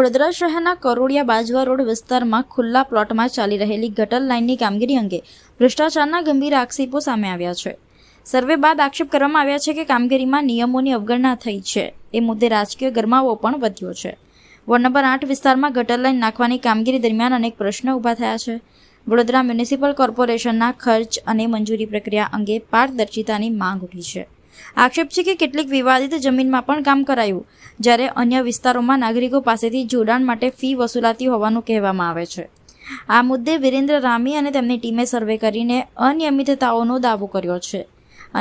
વડોદરા શહેરના કરોડિયા બાજવા રોડ વિસ્તારમાં ખુલ્લા પ્લોટમાં ચાલી રહેલી ગટર લાઇનની કામગીરી અંગે ભ્રષ્ટાચારના ગંભીર આક્ષેપો સામે આવ્યા છે। સર્વે બાદ આક્ષેપ કરવામાં આવ્યા છે કે કામગીરીમાં નિયમોની અવગણના થઈ છે। એ મુદ્દે રાજકીય ગરમાવો પણ વધ્યો છે। વોર્ડ નંબર 8 વિસ્તારમાં ગટર લાઇન નાખવાની કામગીરી દરમિયાન અનેક પ્રશ્નો ઊભા થયા છે। વડોદરા મ્યુનિસિપલ કોર્પોરેશનના ખર્ચ અને મંજૂરી પ્રક્રિયા અંગે પારદર્શિતાની માંગ ઉઠી છે। આક્ષેપ છે કે કેટલીક વિવાદિત જમીનમાં પણ કામ કરાયું, જ્યારે અન્ય વિસ્તારોમાં નાગરિકો પાસેથી જોડાણ માટે ફી વસૂલાતી હોવાનું કહેવામાં આવે છે। આ મુદ્દે વિરેન્દ્ર રામી અને તેમની ટીમે સર્વે કરીને અનિયમિતતાઓનો દાવો કર્યો છે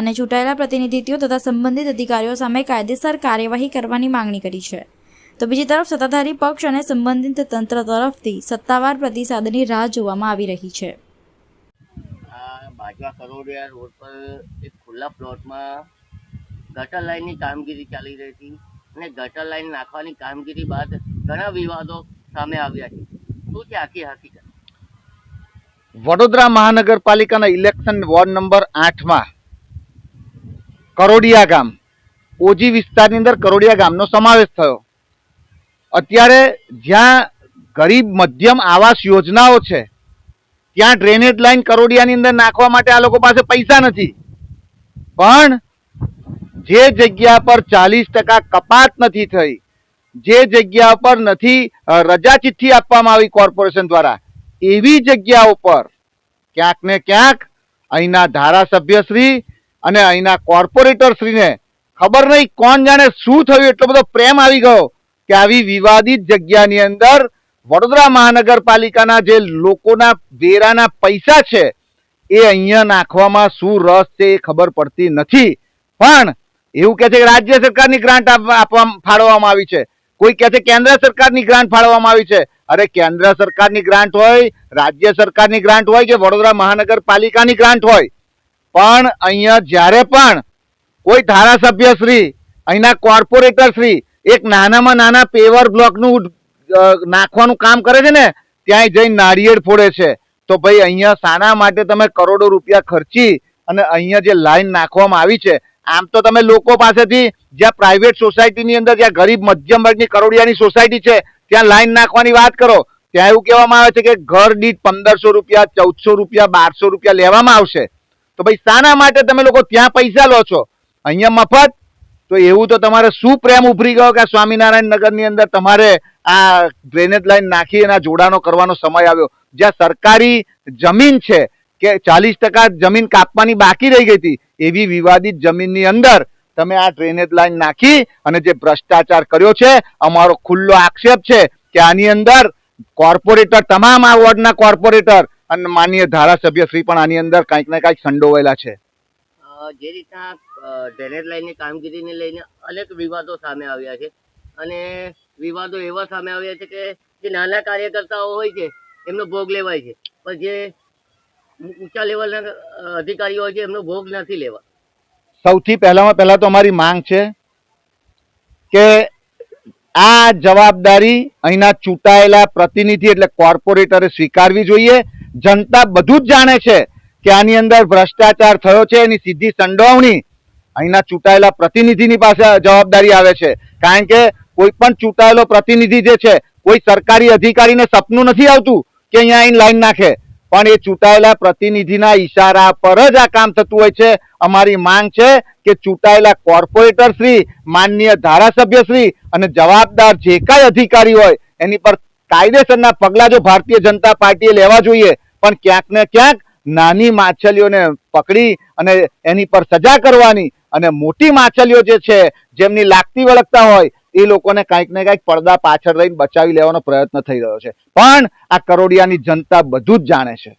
અને ચૂંટાયેલા પ્રતિનિધિઓ તથા સંબંધિત અધિકારીઓ સામે કાયદેસર કાર્યવાહી કરવાની માંગણી કરી છે। તો બીજી તરફ સત્તાધારી પક્ષ અને સંબંધિત તંત્ર તરફથી સત્તાવાર પ્રતિસાદની રાહ જોવામાં આવી રહી છે। બાજવા કરોડિયા રોડ પર એક ખુલ્લા પ્લોટમાં ગટર લાઇનની કામગીરી ચાલી રહી હતી અને ગટર લાઇન નાખવાની કામગીરી બાદ ઘણા વિવાદો સામે આવ્યા છે। શું છે આખી હકીકત? વડોદરા મહાનગરપાલિકાના ઇલેક્શન વોર્ડ નંબર 8 માં કરોડિયા ગામ ઓજી વિસ્તારની અંદર કરોડિયા ગામનો સમાવેશ થયો। અત્યારે જ્યાં ગરીબ મધ્યમ આવાસ યોજનાઓ છે ત્યાં ડ્રેનેજ લાઈન કરોડિયાની અંદર નાખવા માટે આ લોકો પાસે પૈસા નથી, પણ જે જગ્યા પર 40% કપાત નથી થઈ, જે જગ્યા પર નથી રજા ચિઠ્ઠી આપવામાં આવી કોર્પોરેશન દ્વારા, એવી જગ્યા ઉપર ક્યાંક ને ક્યાંક અહીંના ધારાસભ્યશ્રી અને અહીંના કોર્પોરેટરશ્રીને ખબર નહીં કોણ જાણે શું થયું, એટલો બધો પ્રેમ આવી ગયો કે આવી વિવાદિત જગ્યાની અંદર વડોદરા મહાનગરપાલિકાના જે લોકોના વેરાના પૈસા છે એ અહીંયા નાખવામાં શું રસ છે એ ખબર પડતી નથી। પણ એવું કહે છે કે રાજ્ય સરકારની ગ્રાન્ટ ફાળવવામાં આવી છે, કોઈ કહે છે કેન્દ્ર સરકારની ગ્રાન્ટ ફાળવવામાં આવી છે। અરે કેન્દ્ર સરકારની ગ્રાન્ટ હોય, રાજ્ય સરકારની ગ્રાન્ટ હોય કે વડોદરા મહાનગરપાલિકાની ગ્રાન્ટ હોય, પણ અહીંયા જ્યારે પણ કોઈ ધારાસભ્યશ્રી અહીંના કોર્પોરેટરશ્રી એક નાનામાં નાના પેવર બ્લોકનું નાખવાનું કામ કરે છે ને, ત્યાં જઈને નારિયેળ ફોડે છે। તો ભાઈ અહીંયા શાના માટે તમે કરોડો રૂપિયા ખર્ચી અને અહીંયા જે લાઈન નાખવામાં આવી છે, આમ તો તમે લોકો પાસેથી જ્યાં પ્રાઇવેટ સોસાયટીની અંદર જ્યાં ગરીબ મધ્યમ વર્ગની કરોડિયાની સોસાયટી છે ત્યાં લાઈન નાખવાની વાત કરો, ત્યાં એવું કહેવામાં આવે છે કે ઘર દીઠ 1500 રૂપિયા, 1400 રૂપિયા, 1200 રૂપિયા લેવામાં આવશે। તો ભાઈ શાના માટે તમે લોકો ત્યાં પૈસા લો છો, અહીંયા મફત? તો એવું તો તમારે શું પ્રેમ ઉભરી ગયો કે સ્વામિનારાયણ નગરની અંદર તમારે આ ડ્રેનેજ લાઈન નાખી એના જોડાણો કરવાનો સમય આવ્યો, જ્યાં સરકારી જમીન છે કે 40% જમીન કાપવાની બાકી રહી ગઈ હતી, એવી વિવાદિત જમીનની અંદર તમે આ ડ્રેનેજ લાઈન નાખી અને જે ભ્રષ્ટાચાર કર્યો છે, અમારો ખુલ્લો આક્ષેપ છે કે આની અંદર કોર્પોરેટર, તમામ આ વોર્ડના કોર્પોરેટર અને માનનીય ધારાસભ્યશ્રી પણ આની અંદર કંઈક ને કંઈક સંડોવાયેલા છે। જે રીતના ડ્રેનેજ લાઇનની કામગીરીને લઈને અનેક વિવાદો સામે આવ્યા છે અને વિવાદો એવા સામે આવ્યા છે કે જે નાના કાર્યકર્તાઓ હોય છે એમનો ભોગ લેવાય છે, પણ જે ઊંચા લેવલના અધિકારીઓ હોય છે એમનો ભોગ નથી લેવા। સૌથી પહેલા તો અમારી માંગ છે કે આ જવાબદારી અહીંના ચૂંટાયેલા પ્રતિનિધિ એટલે કોર્પોરેટરે સ્વીકારવી જોઈએ। જનતા બધું જ જાણે છે કે આની અંદર ભ્રષ્ટાચાર થયો છે, એની સીધી સંડોવણી અહીંના ચૂંટાયેલા પ્રતિનિધિની પાસે જવાબદારી આવે છે, કારણ કે કોઈ પણ ચૂંટાયેલો પ્રતિનિધિ જે છે, કોઈ સરકારી અધિકારીને સપનું નથી આવતું કે અહીંયા આવીને લાઈન નાખે, પણ એ ચૂંટાયેલા પ્રતિનિધિના ઈશારા પર જ આ કામ થતું હોય છે। અમારી માંગ છે કે ચૂંટાયેલા કોર્પોરેટર શ્રી, માનનીય ધારાસભ્ય શ્રી અને જવાબદાર જે કાંઈ અધિકારી હોય એની પર કાયદેસરના પગલાં જો ભારતીય જનતા પાર્ટીએ લેવા જોઈએ, પણ ક્યાંક ને ક્યાંક નાની માછલીઓને પકડી અને એની પર સજા કરવાની અને મોટી માછલીઓ જે છે જેમની લાગતી વળગતા હોય એ લોકોને કંઈક ને કંઈક પડદા પાછળ રહીને બચાવી લેવાનો પ્રયત્ન થઈ રહ્યો છે, પણ આ કરોડિયાની જનતા બધું જ જાણે છે।